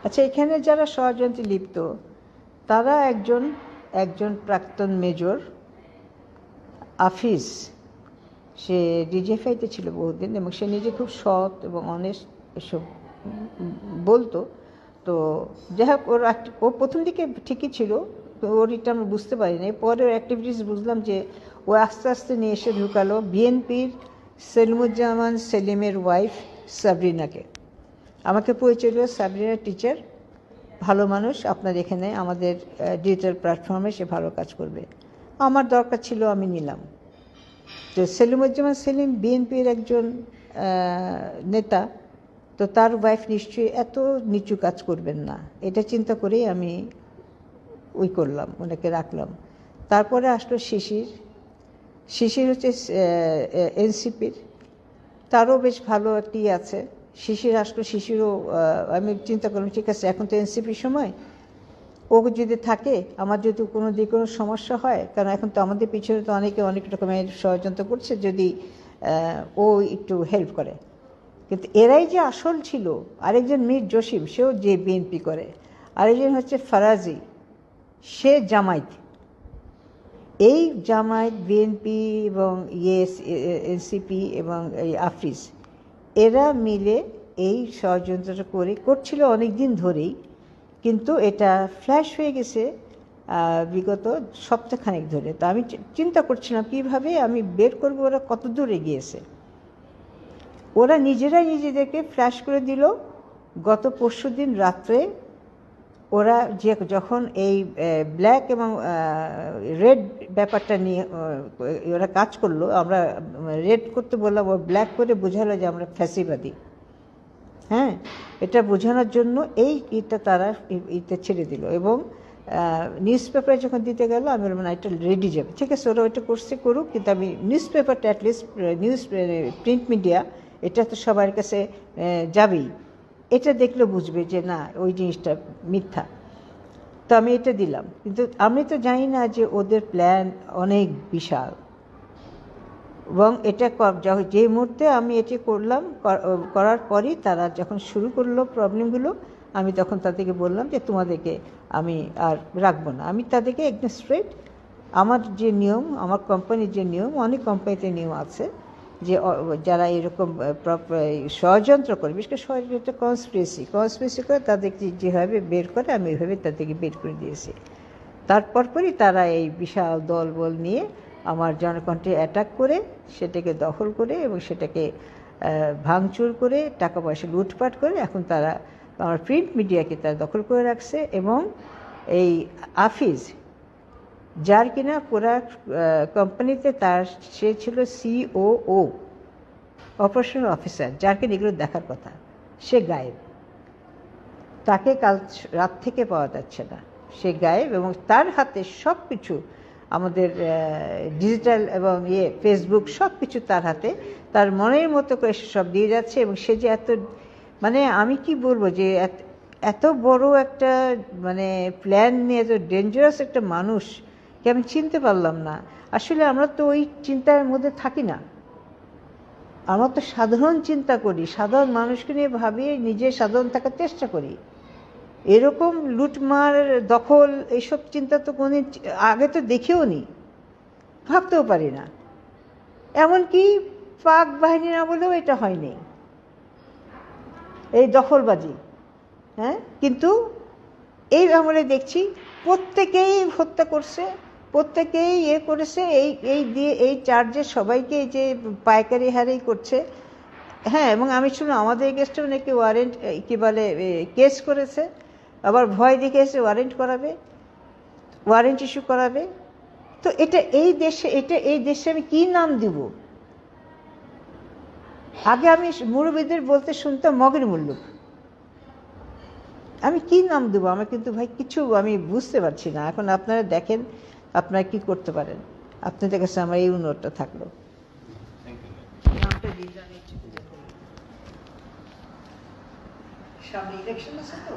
আচ্ছা, এখানে যারা ষড়যন্ত্রে লিপ্ত তারা একজন প্রাক্তন মেজর আফিজ, সে ডিজিএফআইতে ছিল বহুদিন এবং সে নিজে খুব সৎ এবং অনেস্ট এসব বলতো। তো যাই হোক, ও প্রথম দিকে ঠিকই ছিল, তো ওর এটা আমরা বুঝতে পারি না। পরে ওর অ্যাক্টিভিটিস বুঝলাম যে ও আস্তে আস্তে নিয়ে এসে ঢুকালো বিএনপির সেলিমুজ্জামান সেলিমের ওয়াইফ সাবরিনাকে। আমাকে পরিচয় দিল, সাবরিনা টিচার, ভালো মানুষ, আপনার এখানে আমাদের ডিজিটাল প্ল্যাটফর্মে সে ভালো কাজ করবে। আমার দরকার ছিল, আমি নিলাম। তো সেলিমুজ্জামান সেলিম বিএনপির একজন নেতা, তো তার ওয়াইফ নিশ্চয়ই এত নিচু কাজ করবেন না, এটা চিন্তা করেই আমি করলাম, ওনাকে রাখলাম। তারপরে আসলো শিশির হচ্ছে এনসিপির, তারও বেশ ভালো একটি আছে। শিশির আসলো, শিশিরও আমি চিন্তা করলাম ঠিক আছে, এখন তো এনসিপির সময়, ও যদি থাকে, আমার যদি কোনো দিকে কোনো সমস্যা হয়, কারণ এখন তো আমাদের পিছনে তো অনেকে অনেক রকমের ষড়যন্ত্র করছে, যদি ও একটু হেল্প করে। কিন্তু এরাই যে আসল ছিল। আরেকজন মীর জসিম, সেও যে বিএনপি করে। আরেকজন হচ্ছে ফারাজি, সে জামায়াত। এই জামায়াত, বিএনপি এবং এনসিপি এবং এই আফিজ, এরা মিলে এই ষড়যন্ত্রটা করছিল অনেক দিন ধরেই, কিন্তু এটা ফ্ল্যাশ হয়ে গেছে বিগত সপ্তাহখানেক ধরে। তো আমি চিন্তা করছিলাম কীভাবে আমি বের করবো ওরা কত দূর এগিয়েছে। ওরা নিজেরাই নিজেদেরকে ফ্ল্যাশ করে দিল গত পরশুদিন রাত্রে। ওরা যখন এই ব্ল্যাক এবং রেড ব্যাপারটা নিয়ে ওরা কাজ করলো, আমরা রেড করতে বললাম, ও ব্ল্যাক করে বোঝালো যে আমরা ফ্যাসিবাদী। হ্যাঁ, এটা বোঝানোর জন্য এটা তারা ছেড়ে দিল। এবং নিউজ পেপারে যখন দিতে গেল, আমি বললাম না, এটা রেডি যাবে, ঠিক আছে, ওরা ওইটা করছে করুক, কিন্তু আমি নিউজ পেপারটা অ্যাটলিস্ট প্রিন্ট মিডিয়া, এটা তো সবার কাছে যাবেই, এটা দেখলে বুঝবে যে না, ওই জিনিসটা মিথ্যা। তো আমি এটা দিলাম, কিন্তু আমি তো জানি না যে ওদের প্ল্যান অনেক বিশাল। এবং এটা যে মুহূর্তে আমি এটি করলাম, করার পরই তারা যখন শুরু করলো প্রবলেমগুলো, আমি তখন তাদেরকে বললাম যে তোমাদেরকে আমি আর রাখবো না। আমি তাদেরকে একদম স্ট্রেট, আমার যে নিয়ম, আমার কোম্পানির যে নিয়ম, অনেক কোম্পানিতে নিয়ম আছে যে যারা এরকম ষড়যন্ত্র করে, বিশেষ করে ষড়যন্ত্র কনস্পিরেসি করে, তাদেরকে যেভাবে বের করে আমি ওইভাবে তাদেরকে বের করে দিয়েছি। তারপরই তারা এই বিশাল দলবল নিয়ে আমার জনকণ্ঠে অ্যাটাক করে, সেটাকে দখল করে এবং সেটাকে ভাঙচুর করে, টাকা পয়সা লুটপাট করে, এখন তারা আমার প্রিন্ট মিডিয়াকে তারা দখল করে রাখছে। এবং এই আফিজ, যার কিনা পুরা কোম্পানিতে সে ছিল COO, অপারেশনাল অফিসার, যার কিনা এগুলো দেখার কথা, সে গায়েব। তাকে কাল রাত থেকে পাওয়া যাচ্ছে না, সে গায়েব। এবং তার হাতে সব কিছু, আমাদের ডিজিটাল এবং ফেসবুক, সব কিছু তার হাতে, তার মনের মতো করে সব দিয়ে যাচ্ছে। এবং সে যে মানে আমি কি বলবো, যে এত বড় একটা প্ল্যান নিয়ে, এত ডেঞ্জারাস একটা মানুষকে আমি চিনতে পারলাম না। আসলে আমরা তো ওই চিন্তার মধ্যে থাকি না, আমরা তো সাধারণ চিন্তা করি, সাধারণ মানুষকে নিয়ে ভাবি, নিজে সাধারণ থাকার চেষ্টা করি। এরকম লুটমার, দখল, এইসব চিন্তা তো কোনদিন আগে তো দেখেও নি, ভাবতেও পারি না। এমনকি পাক বাহিনী না বলেও এটা হয়নি, এই দখলবাজি। হ্যাঁ, কিন্তু এই আমলে দেখছি প্রত্যেকেই হত্যা করছে, প্রত্যেকেই করেছে, এই চার্জে সবাইকে যে পাইকারি হারেই করছে। হ্যাঁ, এবং আমি শুনলাম আমাদের এগেস্টেও নাকি ওয়ারেন্ট কি বলে কেস করেছে, আবার ভয় দেখিয়েছে ওয়ারেন্ট ইস্যু করাবে। তো এই দেশে আমি কি নাম দিব? আগে আমি মুরব্বীদের বলতে শুনতাম মগের মুল্লুক, আমি কি নাম দেবো? আমার কিন্তু ভাই কিছু আমি বুঝতে পারছি না। এখন আপনারা দেখেন আপনারা কি করতে পারেন, আপনাদের কাছে আমার এই অনুরোধটা থাকলো। সামনে ইলেকশন আছে তো।